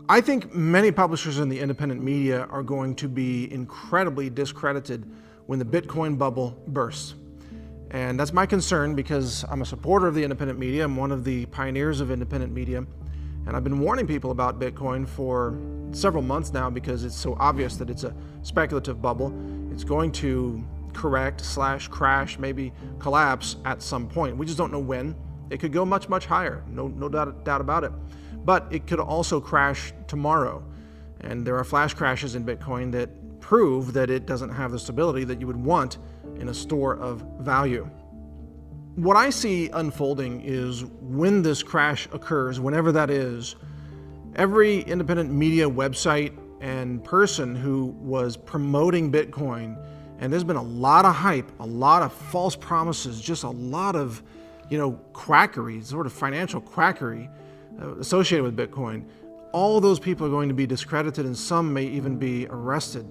I think many publishers in the independent media are going to be incredibly discredited when the Bitcoin bubble bursts. And that's my concern because I'm a supporter of the independent media. I'm one of the pioneers of independent media. And I've been warning people about Bitcoin for several months now because it's so obvious that it's a speculative bubble. It's going to correct/crash, maybe collapse at some point. We just don't know when. It could go much, much higher, no doubt about it. But it could also crash tomorrow. And there are flash crashes in Bitcoin that prove that it doesn't have the stability that you would want in a store of value. What I see unfolding is when this crash occurs, whenever that is, every independent media website and person who was promoting Bitcoin, and there's been a lot of hype, a lot of false promises, just a lot of, quackery, sort of financial quackery associated with Bitcoin. All those people are going to be discredited and some may even be arrested.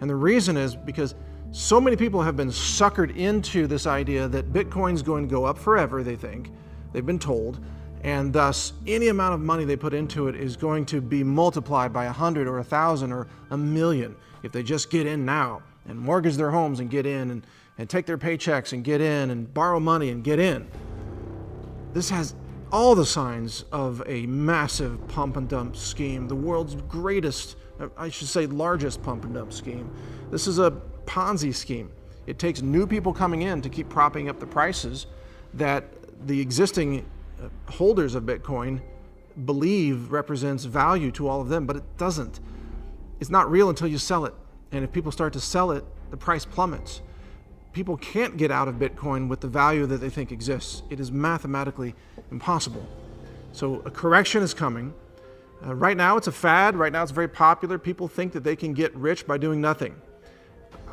And the reason is because so many people have been suckered into this idea that Bitcoin's going to go up forever, they think. They've been told. And thus, any amount of money they put into it is going to be multiplied by 100 or 1,000 or 1,000,000 if they just get in now and mortgage their homes and get in and take their paychecks and get in and borrow money and get in. This has all the signs of a massive pump and dump scheme, the world's greatest, I should say largest pump and dump scheme. This is a Ponzi scheme. It takes new people coming in to keep propping up the prices that the existing holders of Bitcoin believe represents value to all of them, but it doesn't. It's not real until you sell it. And if people start to sell it, the price plummets. People can't get out of Bitcoin with the value that they think exists. It is mathematically impossible. So a correction is coming. Right now it's a fad. Right now it's very popular. People think that they can get rich by doing nothing.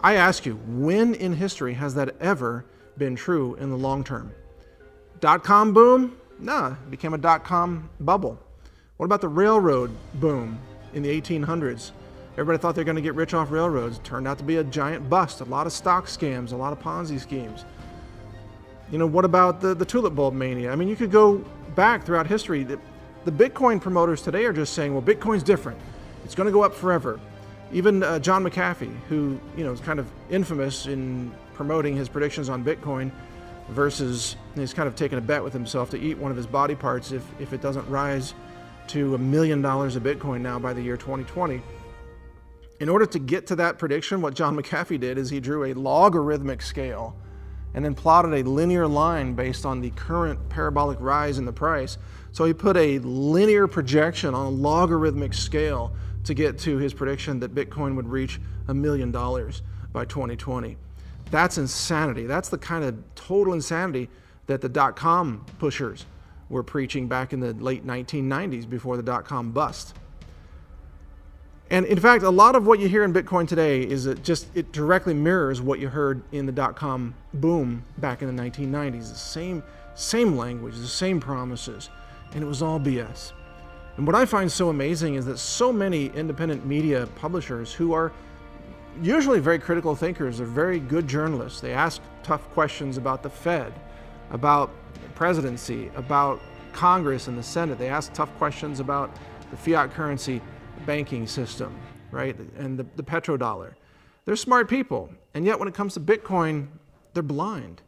I ask you, when in history has that ever been true in the long term? Dot-com boom? Nah, it became a dot-com bubble. What about the railroad boom in the 1800s? Everybody thought they're going to get rich off railroads. It turned out to be a giant bust. A lot of stock scams, a lot of Ponzi schemes. What about the tulip bulb mania? I mean, you could go back throughout history. The Bitcoin promoters today are just saying, well, Bitcoin's different. It's going to go up forever. Even John McAfee, who is kind of infamous in promoting his predictions on Bitcoin versus he's kind of taken a bet with himself to eat one of his body parts if it doesn't rise to $1 million of Bitcoin now by the year 2020. In order to get to that prediction, what John McAfee did is he drew a logarithmic scale and then plotted a linear line based on the current parabolic rise in the price. So he put a linear projection on a logarithmic scale to get to his prediction that Bitcoin would reach $1 million by 2020. That's insanity. That's the kind of total insanity that the dot-com pushers were preaching back in the late 1990s before the dot-com bust. And in fact, a lot of what you hear in Bitcoin today is it directly mirrors what you heard in the dot-com boom back in the 1990s. The same language, the same promises, and it was all BS. And what I find so amazing is that so many independent media publishers who are usually very critical thinkers, they're very good journalists. They ask tough questions about the Fed, about the presidency, about Congress and the Senate. They ask tough questions about the fiat currency banking system, right? And the petrodollar. They're smart people. And yet when it comes to Bitcoin, they're blind.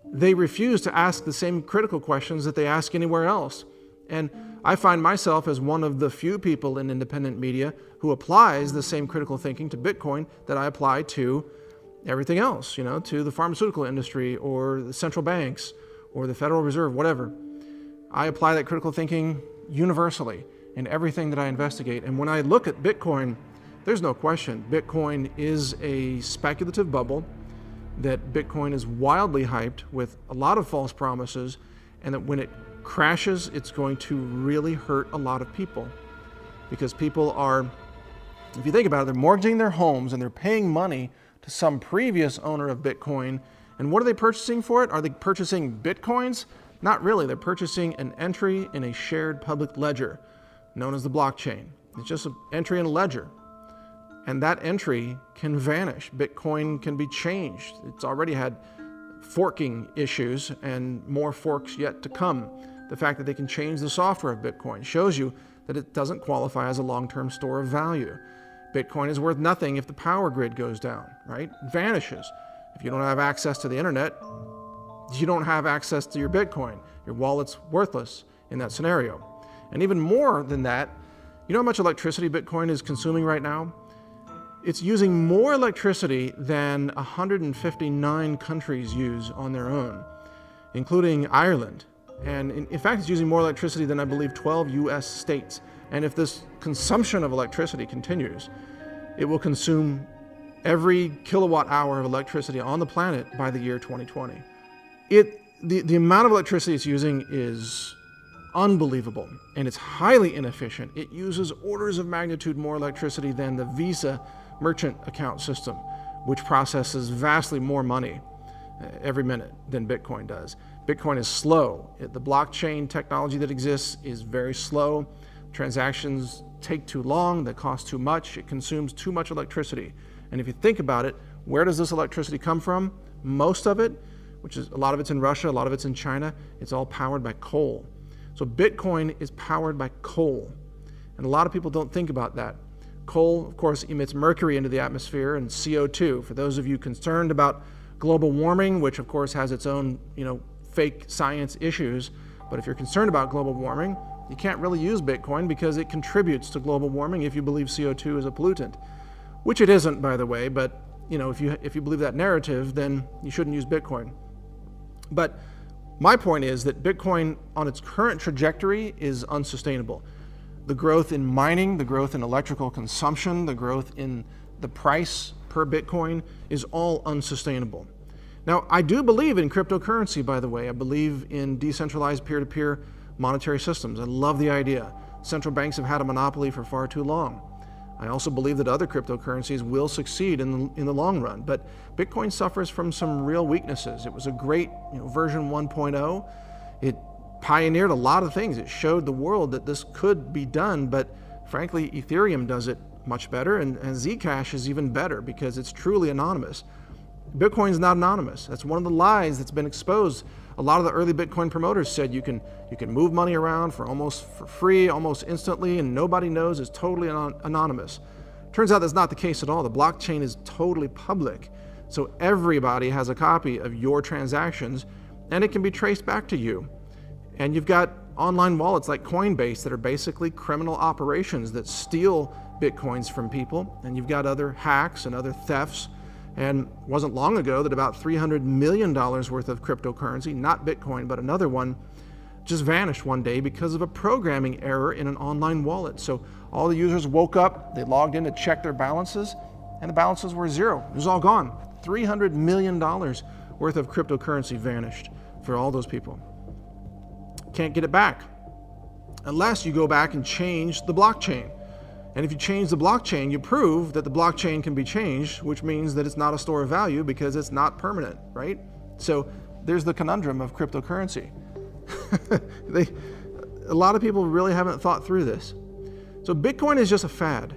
They refuse to ask the same critical questions that they ask anywhere else. And I find myself as one of the few people in independent media who applies the same critical thinking to Bitcoin that I apply to everything else, to the pharmaceutical industry or the central banks or the Federal Reserve, whatever. I apply that critical thinking universally in everything that I investigate. And when I look at Bitcoin, there's no question. Bitcoin is a speculative bubble, that Bitcoin is wildly hyped with a lot of false promises, and that when it crashes, it's going to really hurt a lot of people. Because people are, if you think about it, they're mortgaging their homes and they're paying money to some previous owner of Bitcoin. And what are they purchasing for it? Are they purchasing Bitcoins? Not really. They're purchasing an entry in a shared public ledger known as the blockchain. It's just an entry in a ledger. And that entry can vanish. Bitcoin can be changed. It's already had forking issues and more forks yet to come. The fact that they can change the software of Bitcoin shows you that it doesn't qualify as a long-term store of value. Bitcoin is worth nothing if the power grid goes down, right? It vanishes. If you don't have access to the internet, you don't have access to your Bitcoin. Your wallet's worthless in that scenario. And even more than that, you know how much electricity Bitcoin is consuming right now? It's using more electricity than 159 countries use on their own, including Ireland. And in fact, it's using more electricity than I believe 12 US states. And if this consumption of electricity continues, it will consume every kilowatt hour of electricity on the planet by the year 2020. The amount of electricity it's using is unbelievable, and it's highly inefficient. It uses orders of magnitude more electricity than the Visa merchant account system, which processes vastly more money every minute than Bitcoin does. Bitcoin is slow. The blockchain technology that exists is very slow. Transactions take too long, they cost too much, it consumes too much electricity. And if you think about it, where does this electricity come from? Most of it, which is a lot of it's in Russia, a lot of it's in China, it's all powered by coal. So Bitcoin is powered by coal. And a lot of people don't think about that. Coal, of course, emits mercury into the atmosphere and CO2. For those of you concerned about global warming, which of course has its own, fake science issues, but if you're concerned about global warming, you can't really use Bitcoin because it contributes to global warming if you believe CO2 is a pollutant, which it isn't, by the way, but if you believe that narrative, then you shouldn't use Bitcoin. But my point is that Bitcoin on its current trajectory is unsustainable. The growth in mining, the growth in electrical consumption, the growth in the price per Bitcoin is all unsustainable. Now, I do believe in cryptocurrency, by the way. I believe in decentralized peer-to-peer monetary systems. I love the idea. Central banks have had a monopoly for far too long. I also believe that other cryptocurrencies will succeed in the long run, but Bitcoin suffers from some real weaknesses. It was a great version 1.0. It pioneered a lot of things. It showed the world that this could be done, but frankly, Ethereum does it much better, and Zcash is even better because it's truly anonymous. Bitcoin's not anonymous. That's one of the lies that's been exposed. A lot of the early Bitcoin promoters said you can move money around for free, almost instantly, and nobody knows. It's totally anonymous. Turns out that's not the case at all. The blockchain is totally public. So everybody has a copy of your transactions, and it can be traced back to you. And you've got online wallets like Coinbase that are basically criminal operations that steal Bitcoins from people. And you've got other hacks and other thefts. And it wasn't long ago that about $300 million worth of cryptocurrency, not Bitcoin, but another one, just vanished one day because of a programming error in an online wallet. So all the users woke up, they logged in to check their balances, and the balances were zero. It was all gone. $300 million worth of cryptocurrency vanished for all those people. Can't get it back unless you go back and change the blockchain. And if you change the blockchain, you prove that the blockchain can be changed, which means that it's not a store of value because it's not permanent, right? So there's the conundrum of cryptocurrency. A lot of people really haven't thought through this. So Bitcoin is just a fad.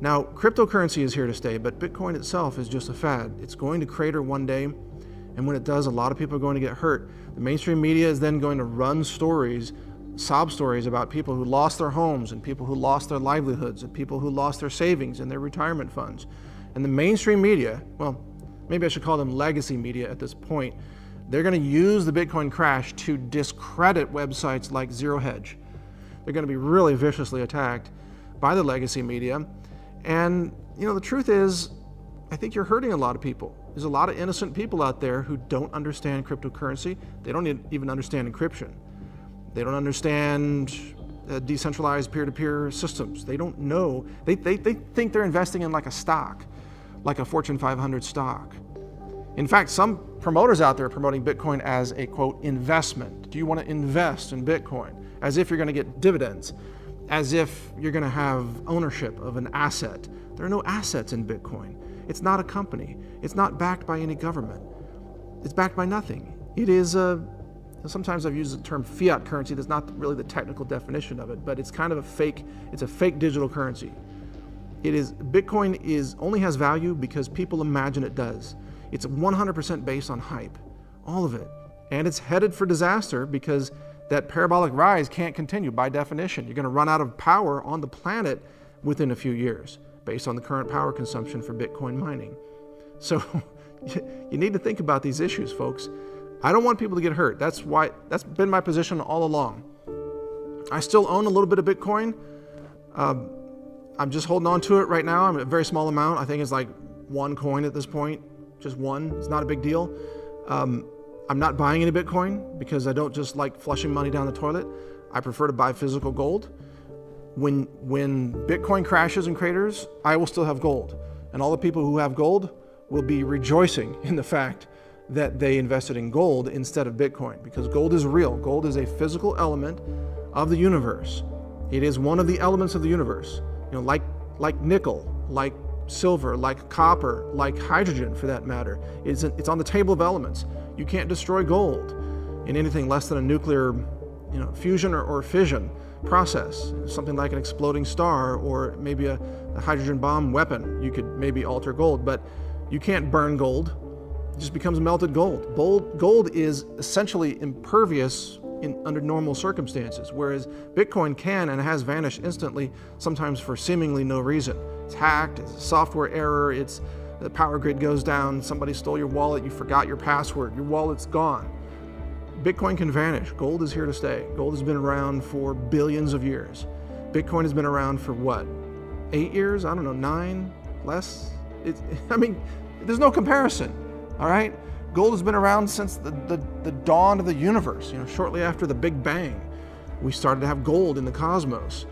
Now, cryptocurrency is here to stay, but Bitcoin itself is just a fad. It's going to crater one day, and when it does, a lot of people are going to get hurt. The mainstream media is then going to run stories, sob stories about people who lost their homes and people who lost their livelihoods and people who lost their savings and their retirement funds. And the mainstream media, well, maybe I should call them legacy media at this point, they're going to use the Bitcoin crash to discredit websites like Zero Hedge. They're going to be really viciously attacked by the legacy media. And, the truth is, I think you're hurting a lot of people. There's a lot of innocent people out there who don't understand cryptocurrency. They don't even understand encryption. They don't understand decentralized peer-to-peer systems. They don't know. They think they're investing in like a stock, like a Fortune 500 stock. In fact, some promoters out there are promoting Bitcoin as a, quote, investment. Do you want to invest in Bitcoin? As if you're going to get dividends, as if you're going to have ownership of an asset. There are no assets in Bitcoin. It's not a company. It's not backed by any government. It's backed by nothing. It is sometimes I've used the term fiat currency. That's not really the technical definition of it, but it's kind of it's a fake digital currency. Bitcoin only has value because people imagine it does. It's 100% based on hype, all of it. And it's headed for disaster because that parabolic rise can't continue by definition. You're going to run out of power on the planet within a few years based on the current power consumption for Bitcoin mining. So you need to think about these issues, folks. I don't want people to get hurt. That's been my position all along. I still own a little bit of Bitcoin. I'm just holding on to it right now. I'm at a very small amount. I think it's like one coin at this point, just one. It's not a big deal. I'm not buying any Bitcoin because I don't just like flushing money down the toilet. I prefer to buy physical gold. When Bitcoin crashes and craters, I will still have gold. And all the people who have gold will be rejoicing in the fact that they invested in gold instead of Bitcoin, because gold is real. Gold is a physical element of the universe. It is one of the elements of the universe. Like nickel, like silver, like copper, like hydrogen for that matter. It's on the table of elements. You can't destroy gold in anything less than a nuclear fusion or fission process. Something like an exploding star or maybe a hydrogen bomb weapon. You could maybe alter gold, but you can't burn gold. It just becomes melted gold. Gold is essentially impervious under normal circumstances, whereas Bitcoin can and has vanished instantly, sometimes for seemingly no reason. It's hacked, it's a software error, the power grid goes down, somebody stole your wallet, you forgot your password, your wallet's gone. Bitcoin can vanish. Gold is here to stay. Gold has been around for billions of years. Bitcoin has been around for what? 8 years? I don't know, 9? Less? There's no comparison, all right? Gold has been around since the dawn of the universe. Shortly after the Big Bang, we started to have gold in the cosmos.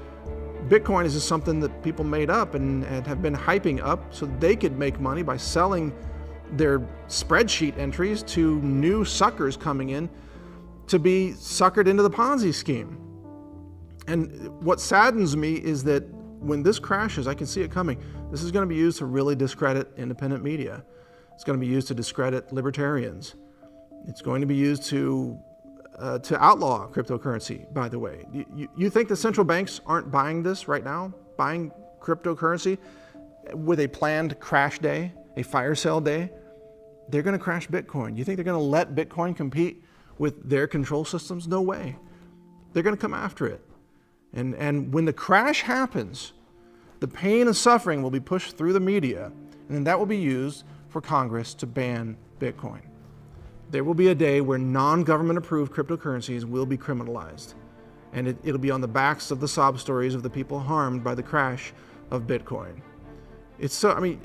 Bitcoin is just something that people made up and have been hyping up so that they could make money by selling their spreadsheet entries to new suckers coming in to be suckered into the Ponzi scheme. And what saddens me is that when this crashes, I can see it coming. This is going to be used to really discredit independent media. It's going to be used to discredit libertarians. It's going to be used to outlaw cryptocurrency, by the way. You think the central banks aren't buying this right now? Buying cryptocurrency with a planned crash day, a fire sale day? They're going to crash Bitcoin. You think they're going to let Bitcoin compete with their control systems? No way. They're going to come after it. And when the crash happens, the pain and suffering will be pushed through the media, and then that will be used for Congress to ban Bitcoin. There will be a day where non-government approved cryptocurrencies will be criminalized. And it'll be on the backs of the sob stories of the people harmed by the crash of Bitcoin.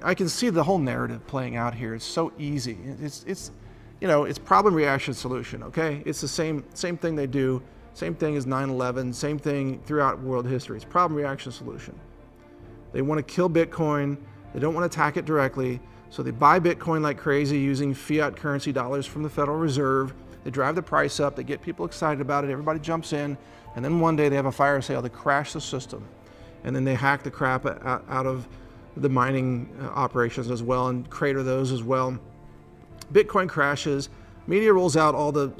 I can see the whole narrative playing out here. It's so easy. It's problem, reaction, solution, okay? It's the same thing they do, same thing as 9/11, same thing throughout world history. It's problem, reaction, solution. They want to kill Bitcoin. They don't want to attack it directly. So they buy Bitcoin like crazy using fiat currency dollars from the Federal Reserve. They drive the price up. They get people excited about it. Everybody jumps in. And then one day they have a fire sale. They crash the system. And then they hack the crap out of the mining operations as well and crater those as well. Bitcoin crashes. Media rolls out all the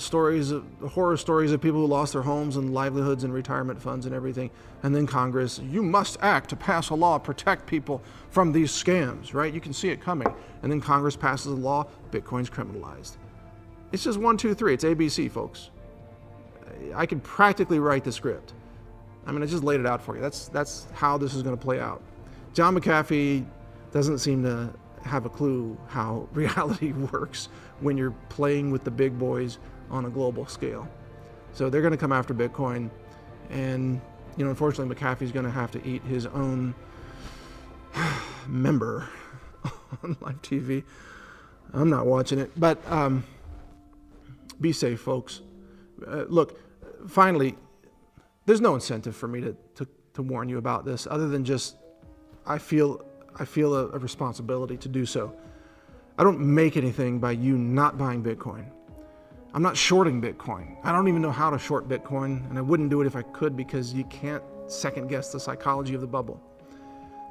horror stories of people who lost their homes and livelihoods and retirement funds and everything. And then Congress, you must act to pass a law, protect people from these scams, right? You can see it coming. And then Congress passes a law, Bitcoin's criminalized. It's just 1, 2, 3. It's ABC, folks. I can practically write the script. I just laid it out for you. That's how this is going to play out. John McAfee doesn't seem to have a clue how reality works when you're playing with the big boys on a global scale. So they're going to come after Bitcoin, and unfortunately McAfee's going to have to eat his own member on live TV. I'm not watching it, but be safe, folks. Look, finally, there's no incentive for me to warn you about this other than just I feel a responsibility to do so. I don't make anything by you not buying Bitcoin. I'm not shorting Bitcoin. I don't even know how to short Bitcoin, and I wouldn't do it if I could because you can't second guess the psychology of the bubble.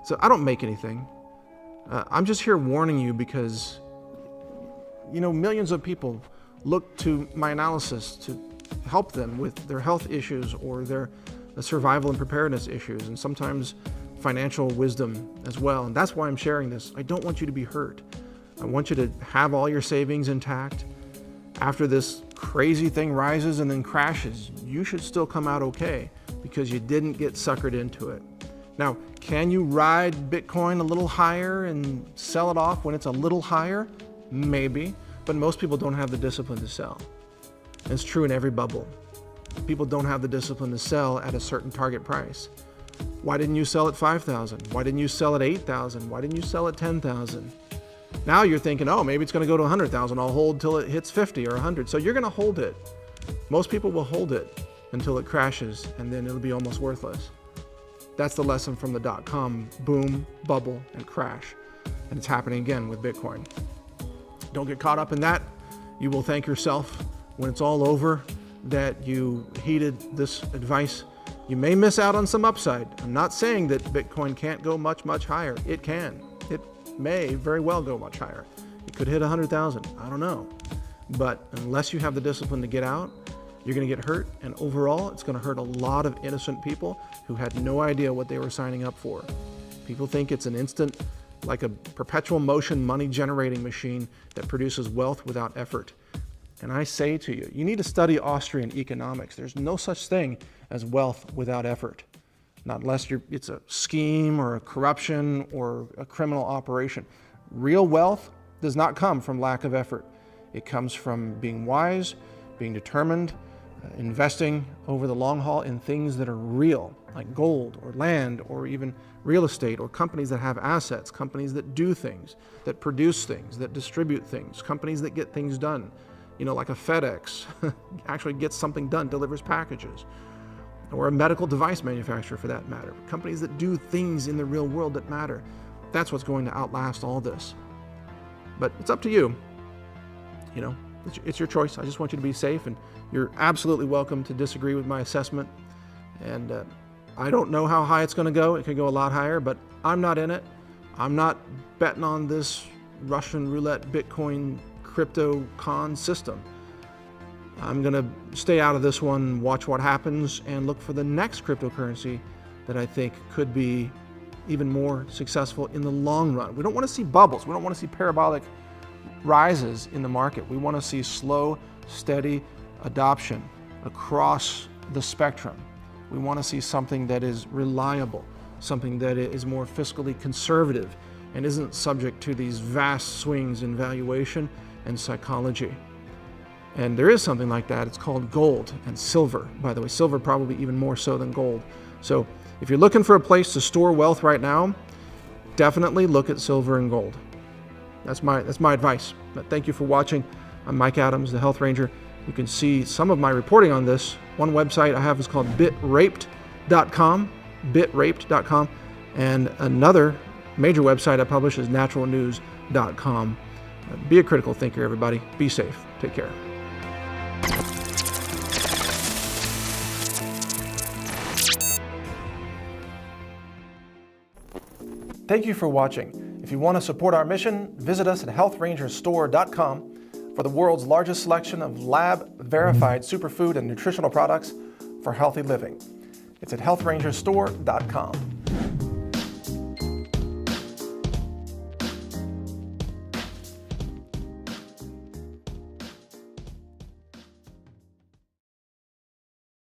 So I don't make anything. I'm just here warning you because, millions of people look to my analysis to help them with their health issues or their survival and preparedness issues, and sometimes financial wisdom as well. And that's why I'm sharing this. I don't want you to be hurt. I want you to have all your savings intact after this crazy thing rises and then crashes, you should still come out okay because you didn't get suckered into it. Now, can you ride Bitcoin a little higher and sell it off when it's a little higher? Maybe, but most people don't have the discipline to sell. It's true in every bubble. People don't have the discipline to sell at a certain target price. Why didn't you sell at 5,000? Why didn't you sell at 8,000? Why didn't you sell at 10,000? Now you're thinking, oh, maybe it's going to go to 100,000. I'll hold till it hits 50 or 100. So you're going to hold it. Most people will hold it until it crashes, and then it'll be almost worthless. That's the lesson from the dot-com boom, bubble, and crash. And it's happening again with Bitcoin. Don't get caught up in that. You will thank yourself when it's all over that you heeded this advice. You may miss out on some upside. I'm not saying that Bitcoin can't go much, much higher. It can. It may very well go much higher. It could hit 100,000. I don't know. But unless you have the discipline to get out, you're going to get hurt. And overall, it's going to hurt a lot of innocent people who had no idea what they were signing up for. People think it's an instant, like a perpetual motion money generating machine that produces wealth without effort. And I say to you, you need to study Austrian economics. There's no such thing as wealth without effort. Not unless it's a scheme or a corruption or a criminal operation. Real wealth does not come from lack of effort. It comes from being wise, being determined, investing over the long haul in things that are real, like gold or land or even real estate or companies that have assets, companies that do things, that produce things, that distribute things, companies that get things done. You know, like a FedEx actually gets something done, delivers packages, or a medical device manufacturer for that matter. Companies that do things in the real world that matter. That's what's going to outlast all this. But it's up to you. You know, it's your choice. I just want you to be safe, and you're absolutely welcome to disagree with my assessment. And I don't know how high it's going to go. It could go a lot higher, but I'm not in it. I'm not betting on this Russian roulette Bitcoin crypto con system. I'm going to stay out of this one, watch what happens, and look for the next cryptocurrency that I think could be even more successful in the long run. We don't want to see bubbles. We don't want to see parabolic rises in the market. We want to see slow, steady adoption across the spectrum. We want to see something that is reliable, something that is more fiscally conservative and isn't subject to these vast swings in valuation and psychology. And there is something like that. It's called gold and silver. By the way, silver probably even more so than gold. So if you're looking for a place to store wealth right now, definitely look at silver and gold. That's my advice. But thank you for watching. I'm Mike Adams, the Health Ranger. You can see some of my reporting on this. One website I have is called bitraped.com, bitraped.com, and another major website I publish is naturalnews.com. Be a critical thinker, everybody. Be safe. Take care. Thank you for watching. If you want to support our mission, visit us at healthrangerstore.com for the world's largest selection of lab-verified superfood and nutritional products for healthy living. It's at healthrangerstore.com.